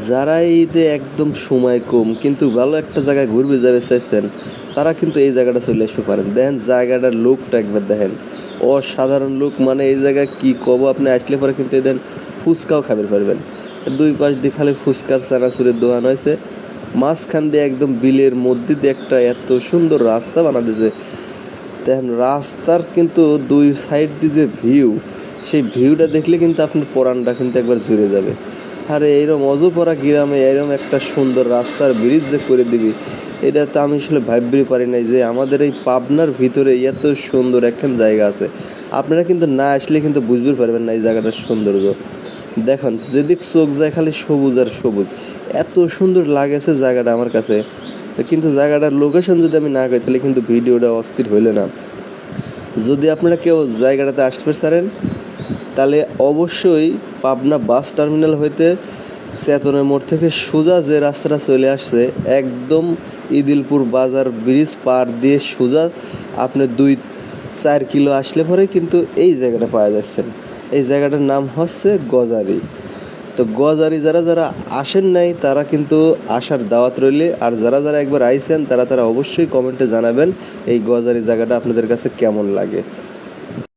যারা ঈদে একদম সময় কম কিন্তু ভালো একটা জায়গায় ঘুরবে যাবে চাইছেন, তারা কিন্তু এই জায়গাটা চলে আসতে পারেন। দেখেন জায়গাটার লোকটা একবার দেখেন, অসাধারণ লোক। মানে এই জায়গায় কি কব, আপনি আসলে পরে কিন্তু এদের ফুচকাও খাবার পারবেন। দুই পাশ দিয়ে খালি ফুচকার চানাচুরের দোকান হয়েছে, মাঝখান দিয়ে একদম বিলের মধ্যে দিয়ে একটা এত সুন্দর রাস্তা বানা দিয়েছে। দেখেন রাস্তার কিন্তু দুই সাইড দিয়ে যে ভিউ, সেই ভিউটা দেখলে কিন্তু আপনার পরানটা কিন্তু একবার জুড়ে যাবে। আরে এইরকম অজপাড়া গ্রামে এরকম একটা সুন্দর রাস্তার ব্রিজ যে করে দিবি, এটা তো আমি আসলে ভাবতেই পারি নাই যে আমাদের এই পাবনার ভিতরে এত সুন্দর একখান জায়গা আছে। আপনারা কিন্তু না আসলে কিন্তু বুঝতে পারবেন না এই জায়গাটার সৌন্দর্য। দেখুন যেদিক চোখ যায় খালি সবুজ আর সবুজ, এত সুন্দর লাগেছে জায়গাটা আমার কাছে। কিন্তু জায়গাটার লোকেশন যদি আমি না করি তাহলে কিন্তু ভিডিওটা অস্থির হইলে না। যদি আপনারা কেউ জায়গাটাতে আসতে পারেন তাহলে অবশ্যই পাবনা বাস টার্মিনাল হইতে চেতনের মোড় থেকে সোজা যে রাস্তাটা চলে আসছে একদম ইদিলপুর বাজার ব্রিজ পার দিয়ে সোজা আপনি 2-4 কিলো আসলে পরে কিন্তু এই জায়গাটা পাওয়া যাচ্ছেন। এই জায়গাটার নাম হচ্ছে গজারি। তো গজারি যারা যারা আসেন নাই তারা কিন্তু আসার দাওয়াত রইলে, আর যারা যারা একবার আইছেন তারা তারা অবশ্যই কমেন্টে জানাবেন এই গজারি জায়গাটা আপনাদের কাছে কেমন লাগে।